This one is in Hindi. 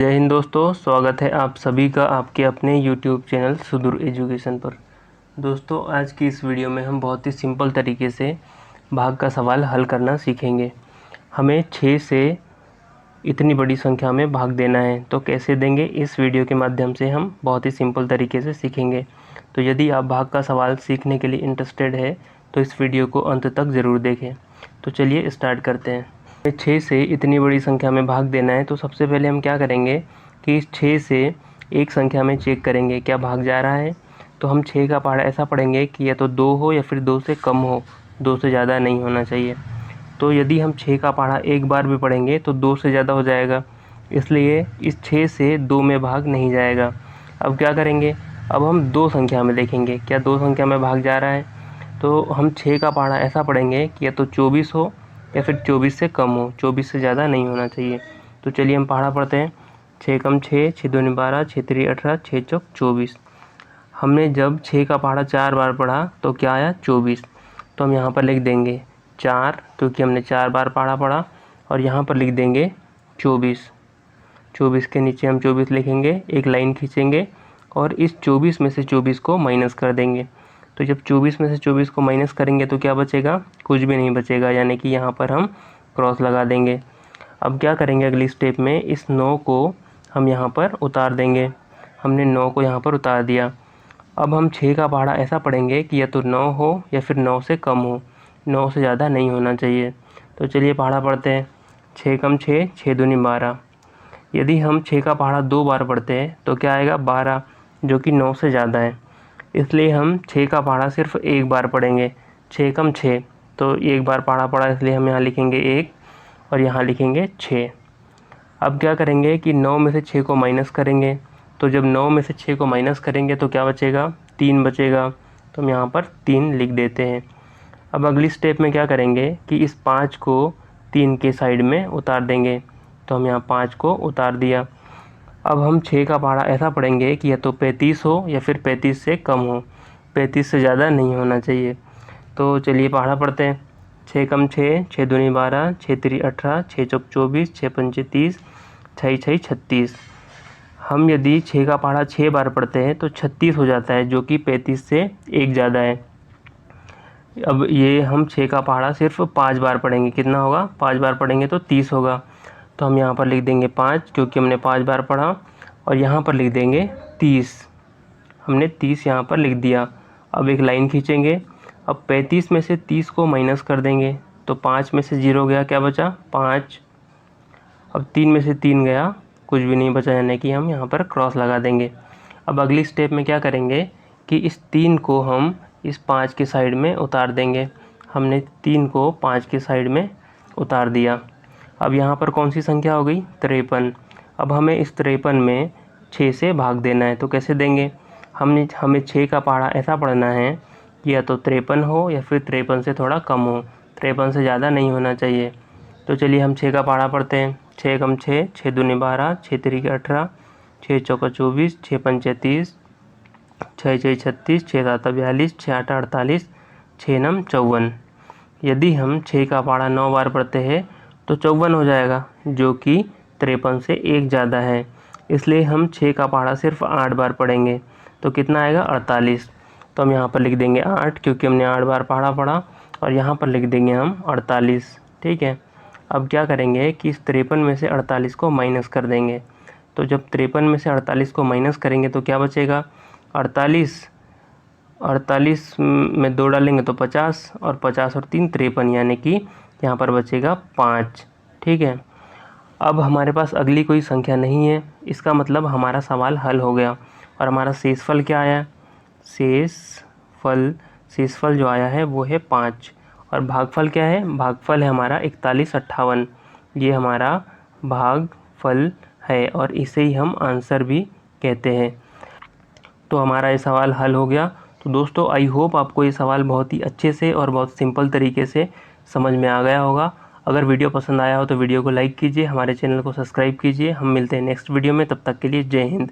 जय हिंद दोस्तों, स्वागत है आप सभी का आपके अपने YouTube चैनल सुदूर एजुकेशन पर। दोस्तों, आज की इस वीडियो में हम बहुत ही सिंपल तरीके से भाग का सवाल हल करना सीखेंगे। हमें 6 से इतनी बड़ी संख्या में भाग देना है, तो कैसे देंगे इस वीडियो के माध्यम से हम बहुत ही सिंपल तरीके से सीखेंगे। तो यदि आप भाग का सवाल सीखने के लिए इंटरेस्टेड है तो इस वीडियो को अंत तक ज़रूर देखें। तो चलिए स्टार्ट करते हैं। 6 से इतनी बड़ी संख्या में भाग देना है, तो सबसे पहले हम क्या करेंगे कि इस 6 से एक संख्या में चेक करेंगे क्या भाग जा रहा है। तो हम 6 का पहाड़ा ऐसा पढ़ेंगे कि या तो 2 हो या फिर 2 से कम हो, 2 से ज़्यादा नहीं होना चाहिए। तो यदि हम 6 का पहाड़ा एक बार भी पढ़ेंगे तो 2 से ज़्यादा हो जाएगा, इसलिए इस 6 से 2 में भाग नहीं जाएगा। अब क्या करेंगे, अब हम 2 संख्या में देखेंगे क्या 2 संख्या में भाग जा रहा है। तो हम 6 का पहाड़ा ऐसा पढ़ेंगे कि या तो 24 हो या फिर 24 से कम हो, 24 से ज़्यादा नहीं होना चाहिए। तो चलिए हम पहाड़ा पढ़ते हैं। 6 कम 6, 6 दूनी 12, 6 तिरी 18, 6 चौक 24। हमने जब 6 का पहाड़ा 4 बार पढ़ा तो क्या आया 24। तो हम यहाँ पर लिख देंगे 4, क्योंकि हमने 4 बार पहाड़ा पढ़ा, और यहाँ पर लिख देंगे 24। 24 के नीचे हम 24 लिखेंगे, एक लाइन खींचेंगे और इस 24 में से 24 को माइनस कर देंगे। तो जब 24 में से 24 को माइनस करेंगे तो क्या बचेगा, कुछ भी नहीं बचेगा, यानी कि यहाँ पर हम क्रॉस लगा देंगे। अब क्या करेंगे, अगली स्टेप में इस 9 को हम यहाँ पर उतार देंगे। हमने 9 को यहाँ पर उतार दिया। अब हम 6 का पहाड़ा ऐसा पढ़ेंगे कि या तो 9 हो या फिर 9 से कम हो, 9 से ज़्यादा नहीं होना चाहिए। तो चलिए पहाड़ा पढ़ते हैं। 6 कम 6, 6 दूनी 12। यदि हम 6 का पहाड़ा 2 बार पढ़ते हैं तो क्या आएगा 12, जो कि 9 से ज़्यादा है, इसलिए हम 6 का पहाड़ा सिर्फ एक बार पढ़ेंगे। 6 कम 6, तो एक बार पहाड़ा पढ़ा, इसलिए हम यहाँ लिखेंगे 1 और यहाँ लिखेंगे 6। अब क्या करेंगे कि 9 में से 6 को माइनस करेंगे। तो जब 9 में से 6 को माइनस करेंगे तो क्या बचेगा, 3 बचेगा। तो हम यहाँ पर 3 लिख देते हैं। अब अगली स्टेप में क्या करेंगे कि इस 5 को 3 के साइड में उतार देंगे। तो हम यहाँ 5 को उतार दिया। अब हम 6 का पहाड़ा ऐसा पढ़ेंगे कि या तो 35 हो या फिर 35 से कम हो, 35 से ज़्यादा नहीं होना चाहिए। तो चलिए पहाड़ा पढ़ते हैं। 6 कम 6, 6 दूनी 12, 6 तिरी 18, 6 चौक 24, 6 पंचे 30, 6 6 36। हम यदि 6 का पहाड़ा 6 बार पढ़ते हैं तो 36 हो जाता है, जो कि 35 से एक ज़्यादा है। अब ये हम 6 का पहाड़ा सिर्फ 5 बार पढ़ेंगे, कितना होगा, 5 बार पढ़ेंगे तो 30 होगा। तो हम यहाँ पर लिख देंगे 5, क्योंकि हमने 5 बार पढ़ा, और यहाँ पर लिख देंगे 30। हमने 30 यहाँ पर लिख दिया। अब एक लाइन खींचेंगे। अब 35 में से 30 को माइनस कर देंगे, तो 5 में से 0 गया, क्या बचा 5। अब 3 में से 3 गया, कुछ भी नहीं बचा, यानी कि हम यहाँ पर क्रॉस लगा देंगे। अब अगली स्टेप में क्या करेंगे कि इस 3 को हम इस 5 के साइड में उतार देंगे। हमने 3 को 5 के साइड में उतार दिया। अब यहाँ पर कौन सी संख्या हो गई, 53। अब हमें इस 53 में 6 से भाग देना है, तो कैसे देंगे, हमें 6 का पहाड़ा ऐसा पढ़ना है कि या तो 53 हो या फिर 53 से थोड़ा कम हो, 53 से ज़्यादा नहीं होना चाहिए। तो चलिए हम 6 का पहाड़ा पढ़ते हैं। 6 कम 6, 6 दूनी 12, 6 तिरी 18, 6 चौका 24, 6 पंचे 30, 6 6 36, 6 7 42, 6 8 48, 6 9 54। यदि हम 6 का पहाड़ा 9 बार पढ़ते हैं तो 54 हो जाएगा, जो कि 53 से एक ज़्यादा है, इसलिए हम 6 का पहाड़ा सिर्फ 8 बार पढ़ेंगे। तो कितना आएगा 48। तो हम यहाँ पर लिख देंगे 8, क्योंकि हमने 8 बार पहाड़ा पढ़ा, और यहाँ पर लिख देंगे हम 48। ठीक है। अब क्या करेंगे कि इस 53 में से 48 को माइनस कर देंगे। तो जब 53 में से 48 को माइनस करेंगे तो क्या बचेगा, 48 में 2 डालेंगे तो 50, और 50 और 3 53, यानी कि यहाँ पर बचेगा 5। ठीक है। अब हमारे पास अगली कोई संख्या नहीं है, इसका मतलब हमारा सवाल हल हो गया। और हमारा शेषफल क्या आया, शेषफल जो आया है वो है 5। और भागफल क्या है, भागफल है हमारा 41 58। ये हमारा भागफल है, और इसे ही हम आंसर भी कहते हैं। तो हमारा ये सवाल हल हो गया। तो दोस्तों, आई होप आपको ये सवाल बहुत ही अच्छे से और बहुत सिंपल तरीके से समझ में आ गया होगा। अगर वीडियो पसंद आया हो तो वीडियो को लाइक कीजिए, हमारे चैनल को सब्सक्राइब कीजिए। हम मिलते हैं नेक्स्ट वीडियो में, तब तक के लिए जय हिंद।